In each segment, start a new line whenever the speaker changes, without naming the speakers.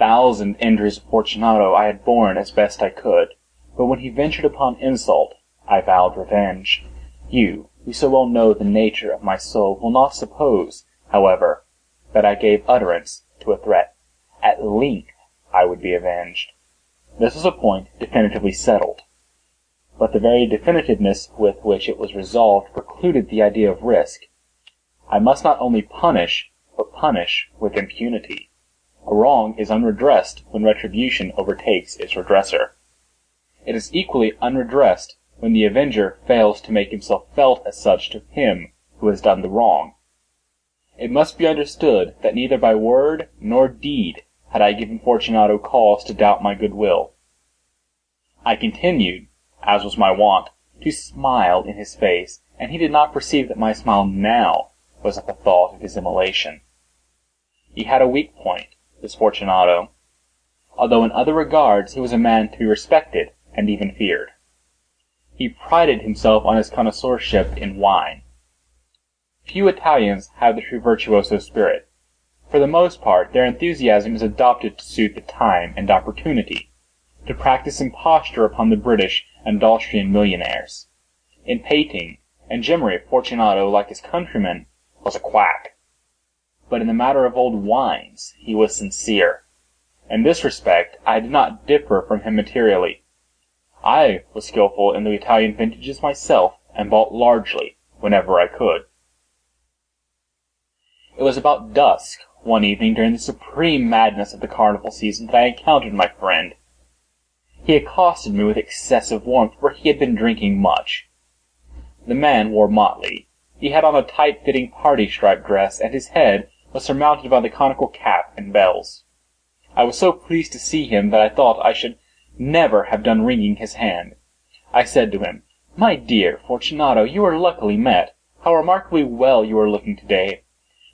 1,000 injuries of Fortunato I had borne as best I could, but when he ventured upon insult, I vowed revenge. You, who so well know the nature of my soul, will not suppose, however, that I gave utterance to a threat. At length I would be avenged. This was a point definitively settled, but the very definitiveness with which it was resolved precluded the idea of risk. I must not only punish, but punish with impunity. A wrong is unredressed when retribution overtakes its redresser. It is equally unredressed when the avenger fails to make himself felt as such to him who has done the wrong. It must be understood that neither by word nor deed had I given Fortunato cause to doubt my goodwill. I continued, as was my wont, to smile in his face, and he did not perceive that my smile now was at the thought of his immolation. He had a weak point, this Fortunato, although in other regards he was a man to be respected and even feared. He prided himself on his connoisseurship in wine. Few Italians have the true virtuoso spirit. For the most part, their enthusiasm is adopted to suit the time and opportunity, to practice imposture upon the British and Austrian millionaires. In painting and gimmery, Fortunato, like his countrymen, was a quack. But in the matter of old wines, he was sincere. In this respect, I did not differ from him materially. I was skillful in the Italian vintages myself, and bought largely, whenever I could. It was about dusk, one evening during the supreme madness of the carnival season, that I encountered my friend. He accosted me with excessive warmth, for he had been drinking much. The man wore motley. He had on a tight-fitting party-striped dress, and his head was surmounted by the conical cap and bells. I was so pleased to see him that I thought I should never have done wringing his hand. I said to him, "My dear Fortunato, you are luckily met. How remarkably well you are looking today.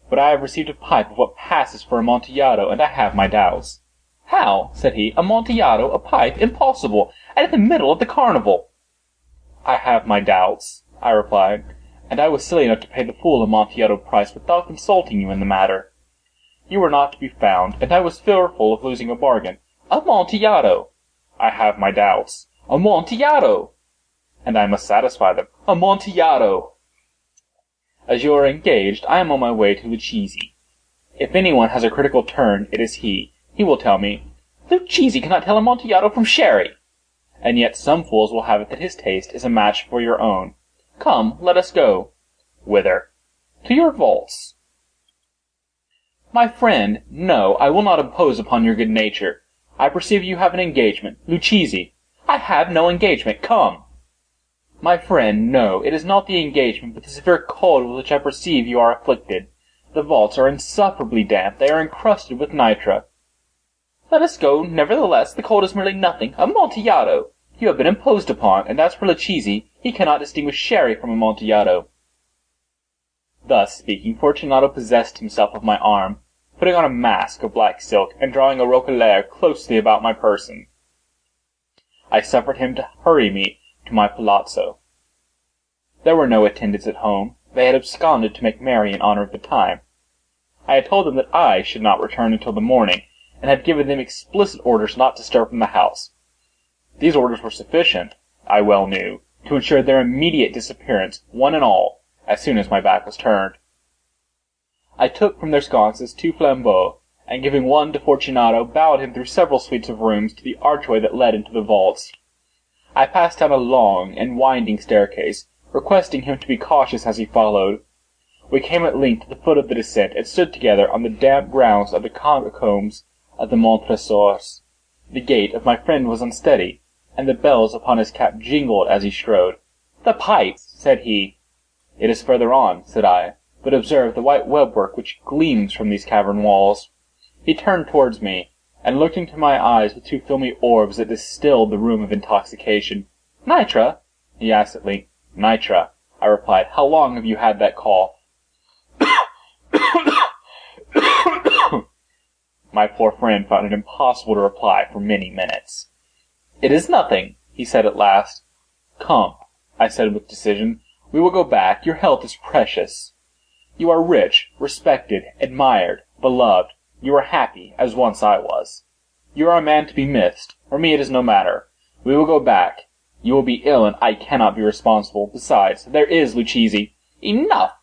But I have received a pipe of what passes for amontillado, and I have my doubts." "How?" said he. "Amontillado? A pipe? Impossible! And in the middle of the carnival!" "I have my doubts," I replied, "and I was silly enough to pay the full amontillado price without consulting you in the matter. You were not to be found, and I was fearful of losing a bargain. Amontillado!" "I have my doubts." "Amontillado!" "And I must satisfy them." "Amontillado!" "As you are engaged, I am on my way to Lucchese. If anyone has a critical turn, it is he. He will tell me, 'Lucchese cannot tell Amontillado from sherry.' And yet some fools will have it that his taste is a match for your own. Come, let us go." "Whither?" "To your vaults." "My friend, no, I will not impose upon your good nature. I perceive you have an engagement. Lucchese." "I have no engagement. Come." "My friend, no, it is not the engagement, but the severe cold with which I perceive you are afflicted. The vaults are insufferably damp. They are encrusted with nitre." "Let us go, nevertheless. The cold is merely nothing. Amontillado! You have been imposed upon, and as for Lucchese, he cannot distinguish sherry from Amontillado." Thus speaking, Fortunato possessed himself of my arm, putting on a mask of black silk, and drawing a roquelaire closely about my person. I suffered him to hurry me to my palazzo. There were no attendants at home. They had absconded to make merry in honor of the time. I had told them that I should not return until the morning, and had given them explicit orders not to stir from the house. These orders were sufficient, I well knew, to ensure their immediate disappearance, one and all, as soon as my back was turned. I took from their sconces 2 flambeaux, and giving one to Fortunato, bowed him through several suites of rooms to the archway that led into the vaults. I passed down a long and winding staircase, requesting him to be cautious as he followed. We came at length to the foot of the descent, and stood together on the damp grounds of the catacombs of the Montresors. The gait of my friend was unsteady, and the bells upon his cap jingled as he strode. "The pipe!" said he. "It is further on," said I, "but observe the white webwork which gleams from these cavern walls." He turned towards me, and looked into my eyes with 2 filmy orbs that distilled the rheum of intoxication. "Nitre?" he asked at length. "Nitre," I replied. "How long have you had that cough?" My poor friend found it impossible to reply for many minutes. "It is nothing," he said at last. "Come," I said with decision, "we will go back. Your health is precious. You are rich, respected, admired, beloved. You are happy, as once I was." You are a man to be missed. For me it is no matter. We will go back. You will be ill, and I cannot be responsible. Besides, there is Lucchese." "Enough,"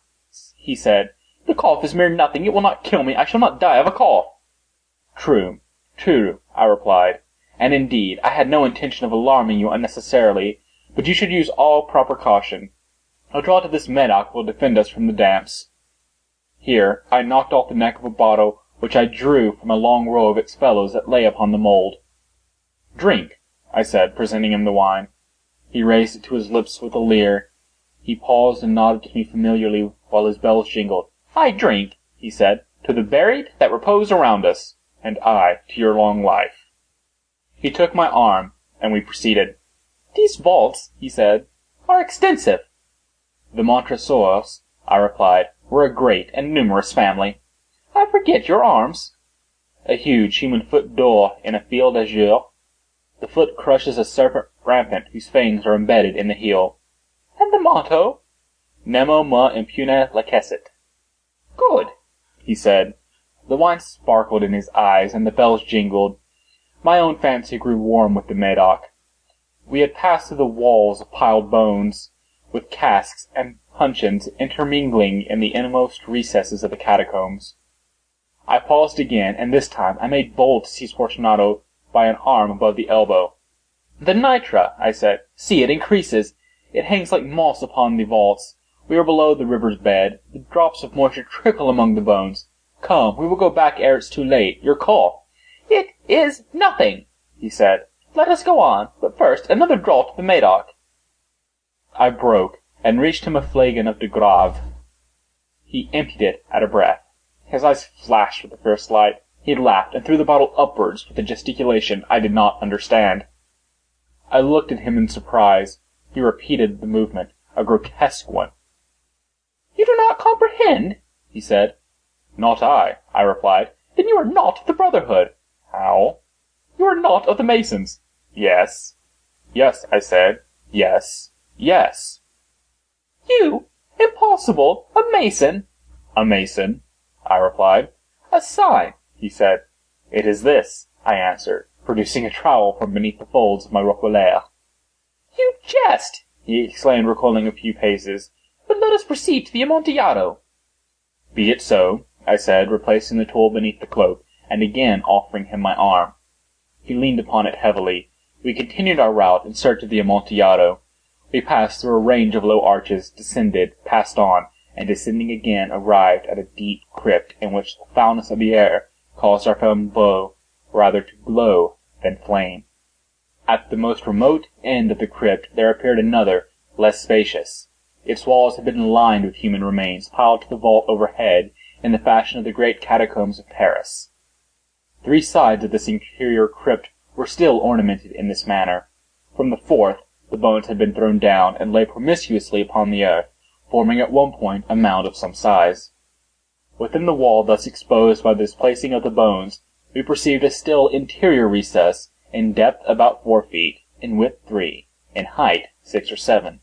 he said. "The cough is mere nothing. It will not kill me. I shall not die of a cough." "True, true," I replied. "And indeed, I had no intention of alarming you unnecessarily, but you should use all proper caution. A draught of this Medoc will defend us from the damps." Here I knocked off the neck of a bottle which I drew from a long row of its fellows that lay upon the mould. "Drink," I said, presenting him the wine. He raised it to his lips with a leer. He paused and nodded to me familiarly while his bells jingled. "I drink," he said, "to the buried that repose around us, and I to your long life." He took my arm, and we proceeded. "These vaults," he said, "are extensive." "The Montresors," I replied, "were a great and numerous family." "I forget your arms." "A huge human foot d'or in a field azure. The foot crushes a serpent rampant whose fangs are embedded in the heel." "And the motto?" "Nemo me impune lacessit." "Good," he said. The wine sparkled in his eyes, and the bells jingled. My own fancy grew warm with the Medoc. We had passed through the walls of piled bones, with casks and puncheons intermingling in the innermost recesses of the catacombs. I paused again, and this time I made bold to seize Fortunato by an arm above the elbow. "The nitre," I said. "See, it increases. It hangs like moss upon the vaults. We are below the river's bed. The drops of moisture trickle among the bones. Come, we will go back ere it's too late. Your cough." "It is nothing," he said. "Let us go on. But first, another draught of the Medoc." I broke, and reached him a flagon of de Grave. He emptied it at a breath. His eyes flashed with the first light. He laughed, and threw the bottle upwards with a gesticulation I did not understand. I looked at him in surprise. He repeated the movement, a grotesque one. "You do not comprehend?" he said. "Not I," I replied. "Then you are not of the Brotherhood." "How?" "You are not of the Masons." "Yes." "Yes," I said. "Yes. Yes." "You? Impossible! A Mason?" "A Mason," I replied. "A sign," he said. "It is this," I answered, producing a trowel from beneath the folds of my roquelaire. "You jest!" he exclaimed, recoiling a few paces. "But let us proceed to the amontillado." "Be it so," I said, replacing the tool beneath the cloak, and again offering him my arm. He leaned upon it heavily. We continued our route in search of the amontillado. We passed through a range of low arches, descended, passed on, and descending again arrived at a deep crypt in which the foulness of the air caused our flambeaux rather to glow than flame. At the most remote end of the crypt there appeared another, less spacious. Its walls had been lined with human remains, piled to the vault overhead in the fashion of the great catacombs of Paris. 3 sides of this interior crypt were still ornamented in this manner. From the fourth, the bones had been thrown down and lay promiscuously upon the earth, forming at one point a mound of some size. Within the wall thus exposed by the displacing of the bones, we perceived a still interior recess, in depth about 4 feet, in width 3, in height 6 or 7.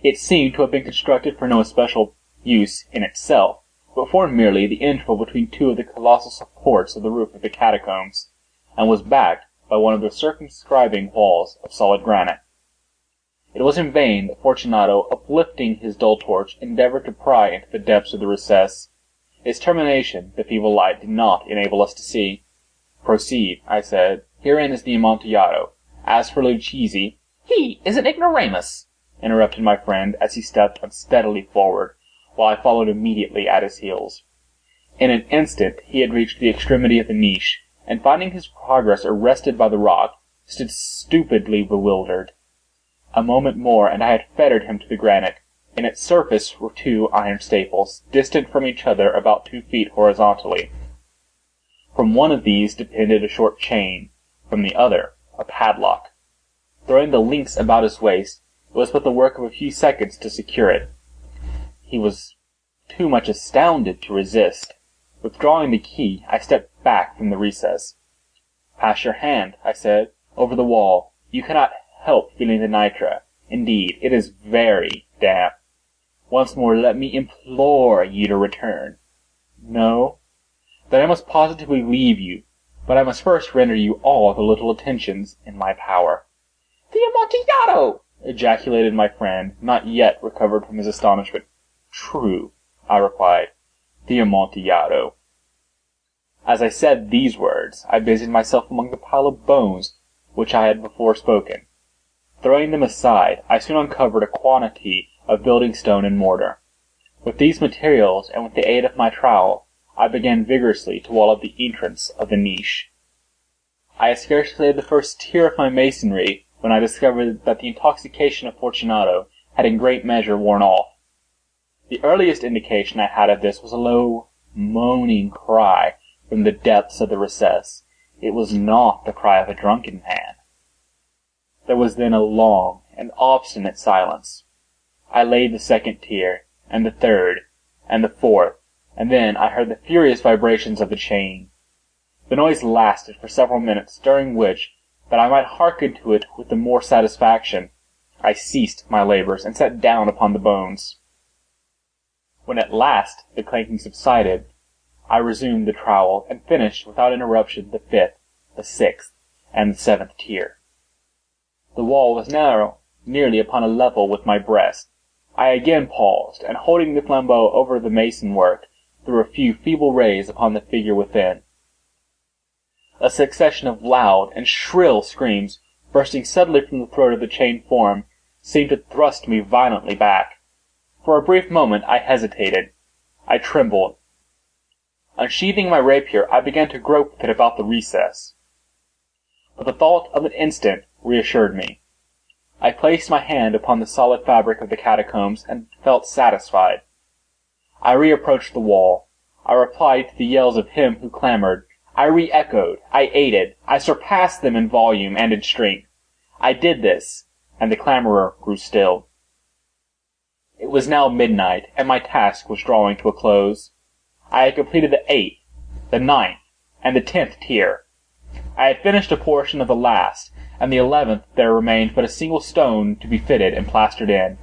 It seemed to have been constructed for no especial use in itself, but formed merely the interval between 2 of the colossal supports of the roof of the catacombs, and was backed by one of the circumscribing walls of solid granite. It was in vain that Fortunato, uplifting his dull torch, endeavored to pry into the depths of the recess. Its termination the feeble light did not enable us to see. "Proceed," I said. "Herein is the amontillado. As for Lucchese—" "He is an ignoramus," interrupted my friend as he stepped unsteadily forward, while I followed immediately at his heels. In an instant he had reached the extremity of the niche, and finding his progress arrested by the rock, stood stupidly bewildered. A moment more, and I had fettered him to the granite. In its surface were 2 iron staples, distant from each other about 2 feet horizontally. From one of these depended a short chain, from the other a padlock. Throwing the links about his waist, it was but the work of a few seconds to secure it. He was too much astounded to resist. Withdrawing the key, I stepped back from the recess. "Pass your hand," I said, "over the wall. You cannot help feeling the nitre. Indeed, it is very damp. Once more let me implore you to return." "No?" "Then I must positively leave you. But I must first render you all the little attentions in my power." "The amontillado!" ejaculated my friend, not yet recovered from his astonishment. "True," I replied, "the amontillado." As I said these words, I busied myself among the pile of bones which I had before spoken. Throwing them aside, I soon uncovered a quantity of building stone and mortar. With these materials, and with the aid of my trowel, I began vigorously to wall up the entrance of the niche. I had scarcely laid the first tier of my masonry when I discovered that the intoxication of Fortunato had in great measure worn off. The earliest indication I had of this was a low, moaning cry from the depths of the recess. It was not the cry of a drunken man. There was then a long and obstinate silence. I laid the second tier, and the third, and the fourth, and then I heard the furious vibrations of the chain. The noise lasted for several minutes, during which, that I might hearken to it with the more satisfaction, I ceased my labours and sat down upon the bones. When at last the clanking subsided, I resumed the trowel, and finished without interruption the fifth, the sixth, and the seventh tier. The wall was now nearly upon a level with my breast. I again paused, and holding the flambeau over the mason work, threw a few feeble rays upon the figure within. A succession of loud and shrill screams, bursting suddenly from the throat of the chained form, seemed to thrust me violently back. For a brief moment I hesitated. I trembled. Unsheathing my rapier, I began to grope with it about the recess. But the thought of an instant reassured me. I placed my hand upon the solid fabric of the catacombs, and felt satisfied. I reapproached the wall. I replied to the yells of him who clamoured. I re-echoed. I aided. I surpassed them in volume and in strength. I did this, and the clamourer grew still. It was now midnight, and my task was drawing to a close. I had completed the 8th, the 9th, and the 10th tier. I had finished a portion of the last, and the 11th there remained but a single stone to be fitted and plastered in.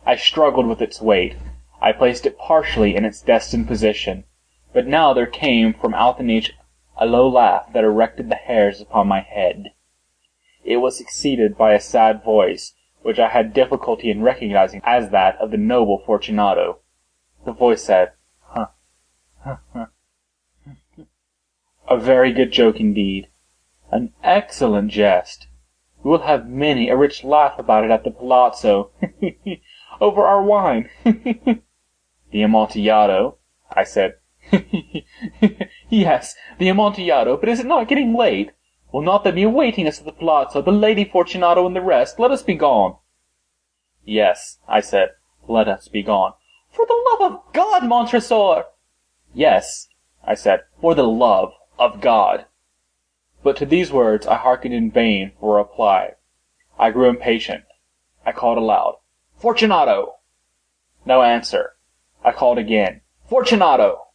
I struggled with its weight. I placed it partially in its destined position, but now there came from out the niche a low laugh that erected the hairs upon my head. It was succeeded by a sad voice, which I had difficulty in recognizing as that of the noble Fortunato. The voice said, "A very good joke indeed. An excellent jest. We will have many a rich laugh about it at the palazzo, over our wine." "The Amontillado?" I said. "Yes, the Amontillado, but is it not getting late? Will not there be awaiting us at the palazzo, the Lady Fortunato and the rest? Let us be gone." "Yes," I said, "let us be gone." "For the love of God, Montresor!" "Yes," I said, "for the love of God." But to these words I hearkened in vain for a reply. I grew impatient. I called aloud, "Fortunato!" No answer. I called again, "Fortunato!"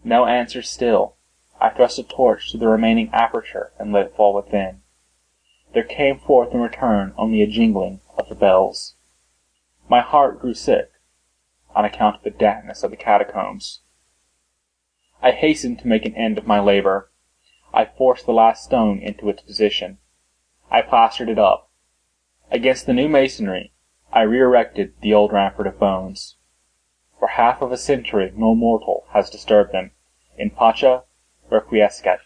No answer still. I thrust a torch through the remaining aperture and let it fall within. There came forth in return only a jingling of the bells. My heart grew sick, on account of the dampness of the catacombs. I hastened to make an end of my labour. I forced the last stone into its position. I plastered it up. Against the new masonry, I re-erected the old rampart of bones. For half of a century no mortal has disturbed them. In pace requiescat.